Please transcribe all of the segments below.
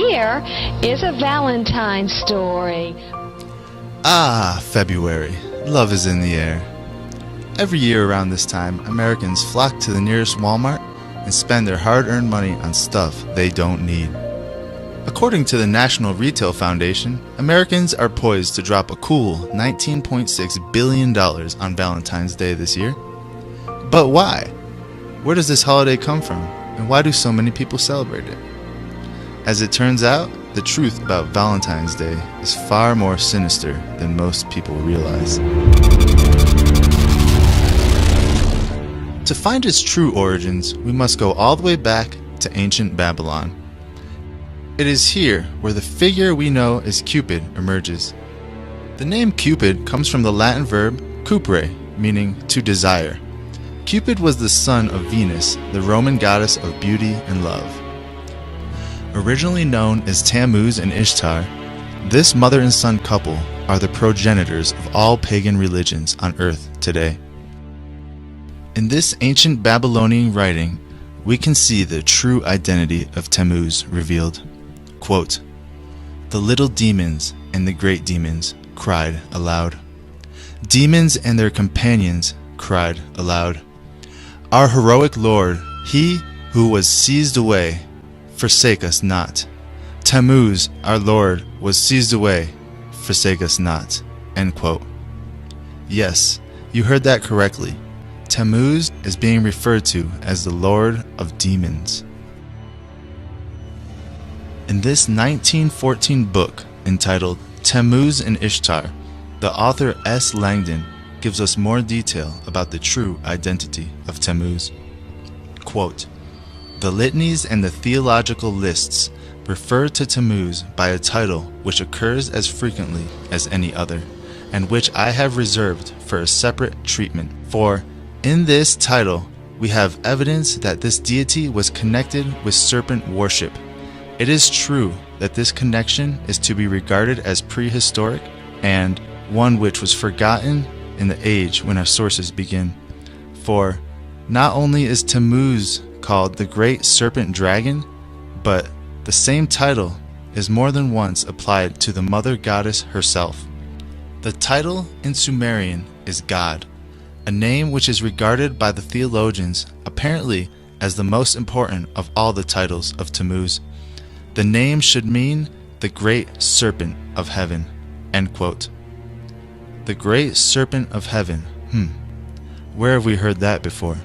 here is a Valentine story. Ah, February. Love is in the air. Every year around this time, Americans flock to the nearest Walmart and spend their hard-earned money on stuff they don't need. According to the National Retail Foundation, Americans are poised to drop a cool $19.6 billion on Valentine's Day this year. But why? Where does this holiday come from, and why do so many people celebrate it? As it turns out, the truth about Valentine's Day is far more sinister than most people realize. To find its true origins, we must go all the way back to ancient Babylon. It is here where the figure we know as Cupid emerges. The name Cupid comes from the Latin verb cupere, meaning to desire. Cupid was the son of Venus, the Roman goddess of beauty and love. Originally known as Tammuz and Ishtar, this mother and son couple are the progenitors of all pagan religions on earth today. In this ancient Babylonian writing, we can see the true identity of Tammuz revealed. Quote, "The little demons and the great demons cried aloud. Demons and their companions cried aloud. Our heroic Lord, he who was seized away, forsake us not. Tammuz, our Lord, was seized away, forsake us not." End quote. Yes, you heard that correctly. Tammuz is being referred to as the Lord of Demons. In this 1914 book entitled Tammuz and Ishtar, the author S. Langdon gives us more detail about the true identity of Tammuz. Quote, "The litanies and the theological lists refer to Tammuz by a title which occurs as frequently as any other, and which I have reserved for a separate treatment. For in this title we have evidence that this deity was connected with serpent worship. It is true that this connection is to be regarded as prehistoric and one which was forgotten in the age when our sources begin. For not only is Tammuz called the great serpent dragon, but the same title is more than once applied to the mother goddess herself. The title in Sumerian is God, a name which is regarded by the theologians apparently as the most important of all the titles of Tammuz. The name should mean the great serpent of heaven." End quote. The great serpent of heaven. Where have we heard that before?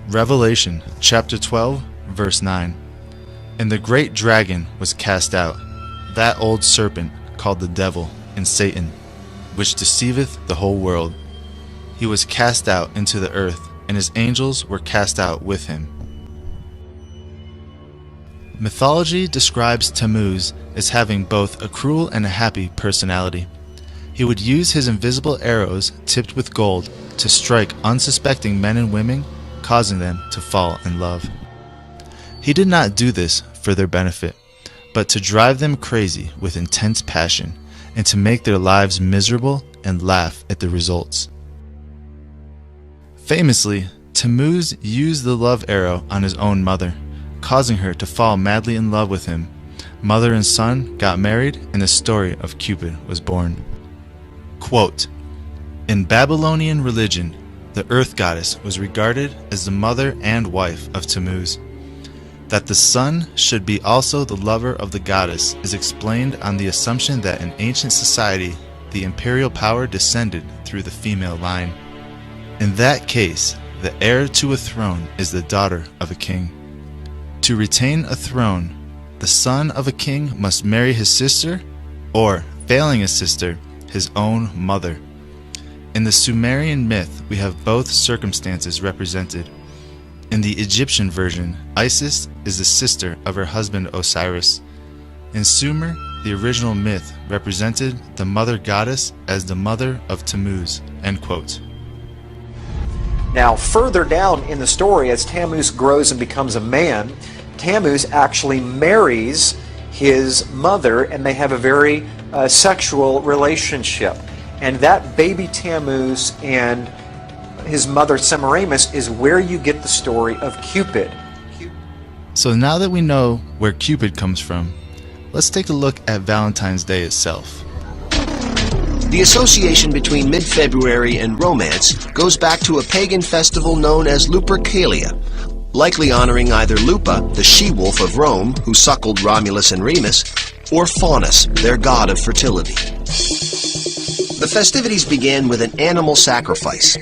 Revelation chapter 12, verse 9. "And the great dragon was cast out, that old serpent called the devil and Satan, which deceiveth the whole world. He was cast out into the earth, and his angels were cast out with him." Mythology describes Tammuz as having both a cruel and a happy personality. He would use his invisible arrows tipped with gold to strike unsuspecting men and women, causing them to fall in love. He did not do this for their benefit, but to drive them crazy with intense passion and to make their lives miserable and laugh at the results. Famously, Tammuz used the love arrow on his own mother, causing her to fall madly in love with him. Mother and son got married, and the story of Cupid was born. Quote, "In Babylonian religion, the earth goddess was regarded as the mother and wife of Tammuz. That the son should be also the lover of the goddess is explained on the assumption that in ancient society the imperial power descended through the female line. In that case, the heir to a throne is the daughter of a king. To retain a throne, the son of a king must marry his sister, or, failing a sister, his own mother. In the Sumerian myth, we have both circumstances represented. In the Egyptian version, Isis is the sister of her husband Osiris. In Sumer, the original myth represented the mother goddess as the mother of Tammuz." End quote. Now, further down in the story, as Tammuz grows and becomes a man, Tammuz actually marries his mother, and they have a very sexual relationship. And that baby Tammuz and his mother Semiramis is where you get the story of Cupid. So now that we know where Cupid comes from, let's take a look at Valentine's Day itself. The association between mid-February and romance goes back to a pagan festival known as Lupercalia, likely honoring either Lupa, the she-wolf of Rome who suckled Romulus and Remus, or Faunus, their god of fertility. The festivities began with an animal sacrifice.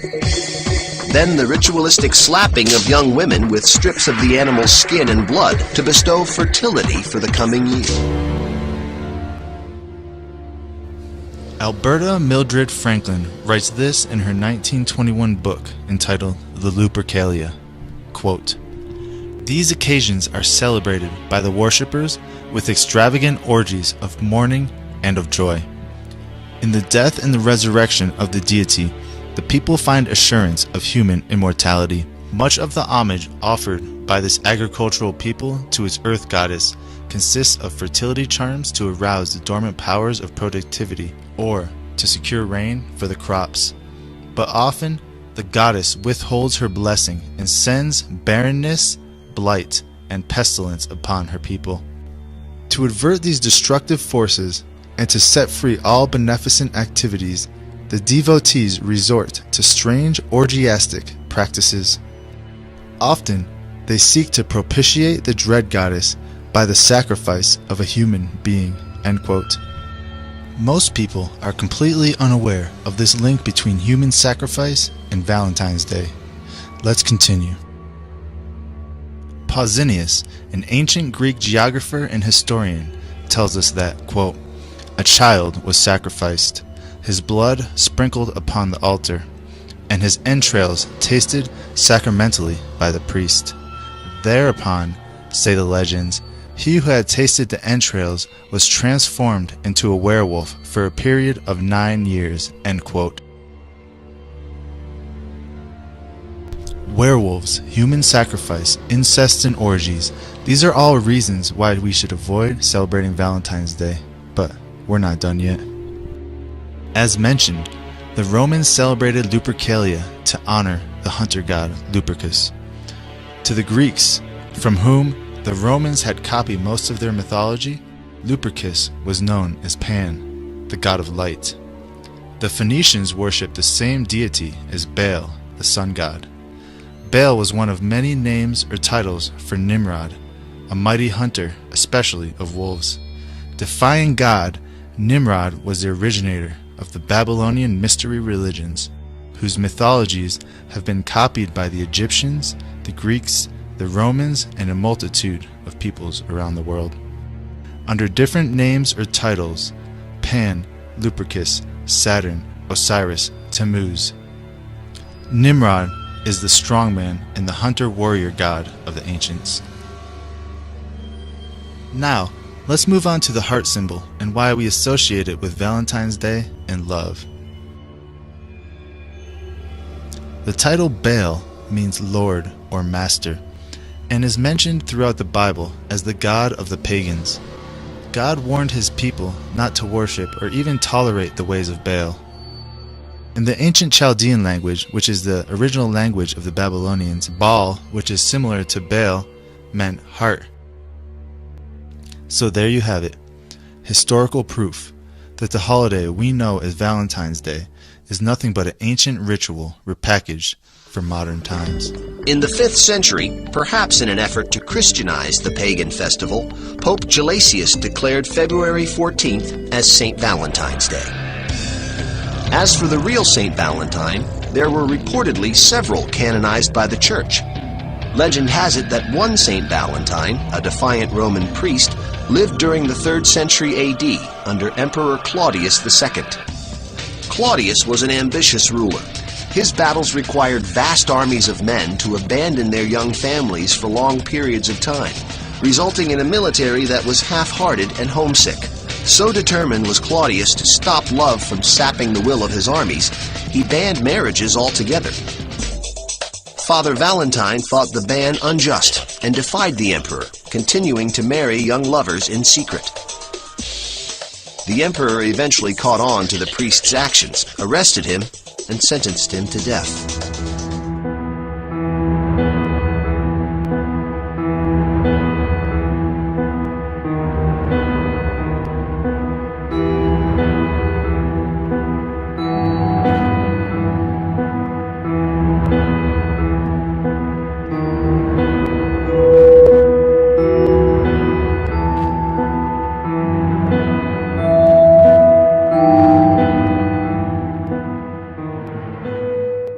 Then the ritualistic slapping of young women with strips of the animal's skin and blood to bestow fertility for the coming year. Alberta Mildred Franklin writes this in her 1921 book entitled The Lupercalia. Quote, "These occasions are celebrated by the worshippers with extravagant orgies of mourning and of joy. In the death and the resurrection of the deity, the people find assurance of human immortality. Much of the homage offered by this agricultural people to its earth goddess consists of fertility charms to arouse the dormant powers of productivity or to secure rain for the crops. But often the goddess withholds her blessing and sends barrenness, blight, and pestilence upon her people. To avert these destructive forces and to set free all beneficent activities, the devotees resort to strange orgiastic practices. Often they seek to propitiate the dread goddess by the sacrifice of a human being." End quote. Most people are completely unaware of this link between human sacrifice and Valentine's Day. Let's continue. Pausanias, an ancient Greek geographer and historian, tells us that, quote, "A child was sacrificed, his blood sprinkled upon the altar, and his entrails tasted sacramentally by the priest. Thereupon, say the legends, he who had tasted the entrails was transformed into a werewolf for a period of 9 years." End quote. Werewolves, human sacrifice, incest, and orgies. These are all reasons why we should avoid celebrating Valentine's Day. But we're not done yet. As mentioned, the Romans celebrated Lupercalia to honor the hunter god Lupercus. To the Greeks, from whom the Romans had copied most of their mythology, Lupercus was known as Pan, the god of light. The Phoenicians worshipped the same deity as Baal, the sun god. Baal was one of many names or titles for Nimrod, a mighty hunter, especially of wolves. Defying God, Nimrod was the originator of the Babylonian mystery religions, whose mythologies have been copied by the Egyptians, the Greeks, the Romans, and a multitude of peoples around the world. Under different names or titles: Pan, Lupercus, Saturn, Osiris, Tammuz. Nimrod is the strongman and the hunter-warrior god of the ancients. Now, let's move on to the heart symbol and why we associate it with Valentine's Day and love. The title Baal means Lord or Master, and is mentioned throughout the Bible as the god of the pagans. God warned his people not to worship or even tolerate the ways of Baal. In the ancient Chaldean language, which is the original language of the Babylonians, Baal, which is similar to Baal, meant heart. So there you have it, historical proof that the holiday we know as Valentine's Day is nothing but an ancient ritual repackaged for modern times. In the 5th century, perhaps in an effort to Christianize the pagan festival, Pope Gelasius declared February 14th as St. Valentine's Day. As for the real St. Valentine, there were reportedly several canonized by the Church. Legend has it that one St. Valentine, a defiant Roman priest, lived during the 3rd century AD under Emperor Claudius II. Claudius was an ambitious ruler. His battles required vast armies of men to abandon their young families for long periods of time, resulting in a military that was half-hearted and homesick. So determined was Claudius to stop love from sapping the will of his armies, he banned marriages altogether. Father Valentine thought the ban unjust and defied the emperor, continuing to marry young lovers in secret. The emperor eventually caught on to the priest's actions, arrested him, and sentenced him to death.